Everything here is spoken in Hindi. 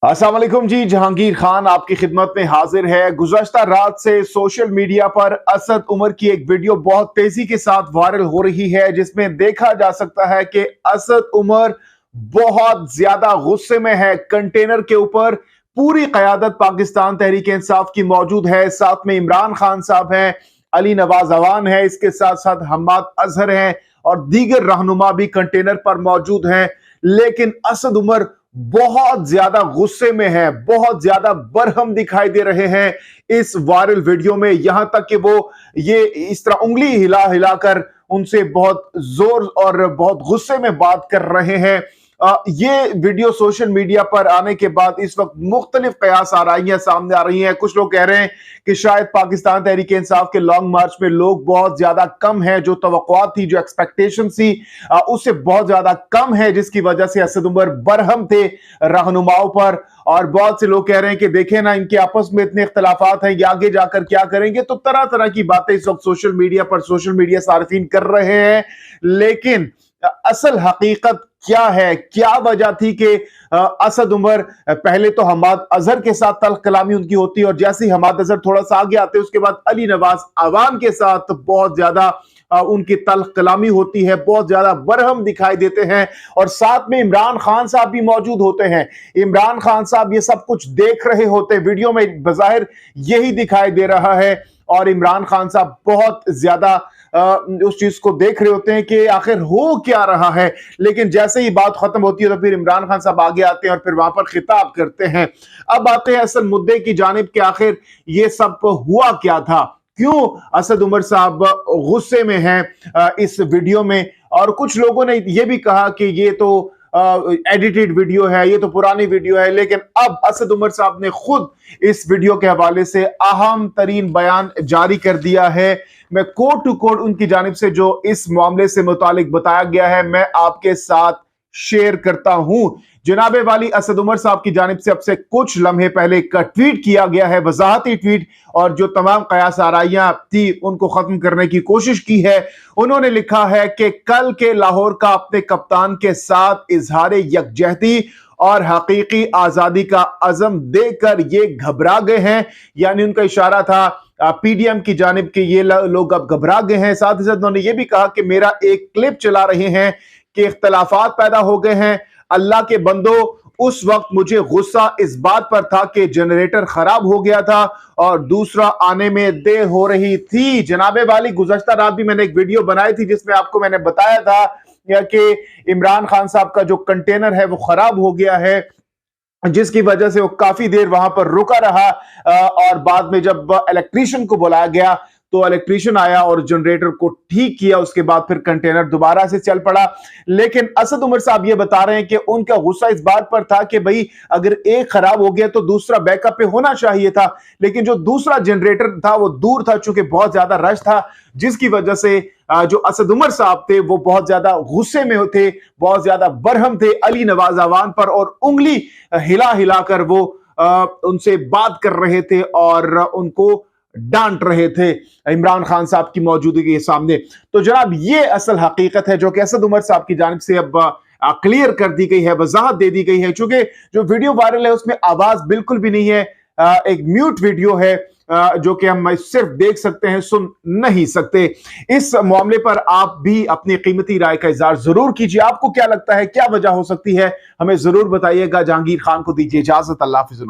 अस्सलाम वालेकुम जी। जहांगीर खान आपकी खिदमत में हाजिर है। गुज़श्ता रात से सोशल मीडिया पर असद उमर की एक वीडियो बहुत तेजी के साथ वायरल हो रही है, जिसमें देखा जा सकता है कि असद उमर बहुत ज्यादा गुस्से में है। कंटेनर के ऊपर पूरी क़यादत पाकिस्तान तहरीक इंसाफ की मौजूद है। साथ में इमरान खान साहब हैं, अली नवाज अवान है, इसके साथ साथ हम्माद अजहर हैं और दीगर रहनुमा भी कंटेनर पर मौजूद हैं। लेकिन असद उमर बहुत ज्यादा गुस्से में है, बहुत ज्यादा बरहम दिखाई दे रहे हैं इस वायरल वीडियो में। यहां तक कि वो ये इस तरह उंगली हिला हिलाकर उनसे बहुत जोर और बहुत गुस्से में बात कर रहे हैं। ये वीडियो सोशल मीडिया पर आने के बाद इस वक्त मुख्तलिफ कयास आराइयां सामने आ रही हैं। कुछ लोग कह रहे हैं कि शायद पाकिस्तान तहरीक इंसाफ के लॉन्ग मार्च में लोग बहुत ज्यादा कम है, जो तवक्कुआत थी, जो एक्सपेक्टेशन थी उससे बहुत ज्यादा कम है, जिसकी वजह से असद उमर बरहम थे रहनुमाओं पर। और बहुत से लोग कह रहे हैं कि देखें ना, इनके आपस में इतने इख्तलाफात हैं, ये आगे जाकर क्या करेंगे। तो तरह तरह की बातें इस वक्त सोशल मीडिया सार्फिन कर रहे हैं। लेकिन असल हकीकत क्या है, क्या वजह थी कि असद उमर पहले तो हम्माद अजहर के साथ तल्ख कलामी उनकी होती है, और जैसे ही हम्माद अजहर थोड़ा सा आगे आते हैं उसके बाद अली नवाज अवान के साथ बहुत ज्यादा उनकी तल्ख कलामी होती है, बहुत ज्यादा बरहम दिखाई देते हैं। और साथ में इमरान खान साहब भी मौजूद होते हैं। इमरान खान साहब ये सब कुछ देख रहे होते हैं, वीडियो में बज़ाहिर यही दिखाई दे रहा है। और इमरान खान साहब बहुत ज्यादा उस चीज को देख रहे होते हैं कि आखिर हो क्या रहा है। लेकिन जैसे ही बात खत्म होती है तो फिर इमरान खान साहब आगे आते हैं और फिर वहां पर खिताब करते हैं। अब आते हैं असल मुद्दे की जानिब कि आखिर ये सब हुआ क्या था, क्यों असद उमर साहब गुस्से में हैं इस वीडियो में। और कुछ लोगों ने यह भी कहा कि ये तो एडिटेड वीडियो है, ये तो पुरानी वीडियो है। लेकिन अब असद उमर साहब ने खुद इस वीडियो के हवाले से अहम तरीन बयान जारी कर दिया है। मैं कोड टू कोड उनकी जानिब से जो इस मामले से मुतालिक बताया गया है मैं आपके साथ शेयर करता हूं। जनाबे वाली असद उमर साहब की जानिब से अब से कुछ लम्हे पहले एक ट्वीट किया गया है, वजाहती ट्वीट, और जो तमाम कयास आराइयां थी उनको खत्म करने की कोशिश की है। उन्होंने लिखा है कि कल के लाहौर का अपने कप्तान के साथ इजहार यकजहती और हकीकी आजादी का अज़म देकर ये घबरा गए हैं। यानी उनका इशारा था पीडीएम की जानिब के ये लोग अब घबरा गए हैं। साथ ही साथ उन्होंने ये भी कहा कि मेरा एक क्लिप चला रहे हैं कि इख्तलाफात पैदा हो गए हैं। अल्लाह के बंदो, उस वक्त मुझे गुस्सा इस बात पर था कि जनरेटर खराब हो गया था और दूसरा आने में देर हो रही थी। जनाबे वाली गुज़श्ता रात भी मैंने एक वीडियो बनाई थी जिसमें आपको मैंने बताया था कि इमरान खान साहब का जो कंटेनर है वो खराब हो गया है, जिसकी वजह से वो काफी देर वहां पर रुका रहा। और बाद में जब इलेक्ट्रीशियन को बुलाया गया तो इलेक्ट्रीशियन आया और जनरेटर को ठीक किया। उसके बाद फिर कंटेनर दोबारा से चल पड़ा। लेकिन असद उमर साहब ये बता रहे हैं कि उनका गुस्सा इस बात पर था कि भाई अगर एक खराब हो गया तो दूसरा बैकअप पे होना चाहिए था। लेकिन जो दूसरा जनरेटर था वो दूर था, चूंकि बहुत ज्यादा रश था, जिसकी वजह से जो असद उमर साहब थे वो बहुत ज्यादा गुस्से में थे, बहुत ज्यादा बरहम थे अली नवाज अवान पर, और उंगली हिला हिलाकर वो उनसे बात कर रहे थे और उनको डांट रहे थे इमरान खान साहब की मौजूदगी के सामने। तो जनाब ये असल हकीकत है जो कि असद उमर साहब की जानिब से अब क्लियर कर दी गई है, वजाहत दे दी गई है। चूंकि जो वीडियो वायरल है उसमें आवाज बिल्कुल भी नहीं है, एक म्यूट वीडियो है जो कि हम सिर्फ देख सकते हैं, सुन नहीं सकते। इस मामले पर आप भी अपनी कीमती राय का इजहार जरूर कीजिए। आपको क्या लगता है, क्या वजह हो सकती है, हमें जरूर बताइएगा। जहांगीर खान को दीजिए इजाजत। अल्लाह हाफिज़।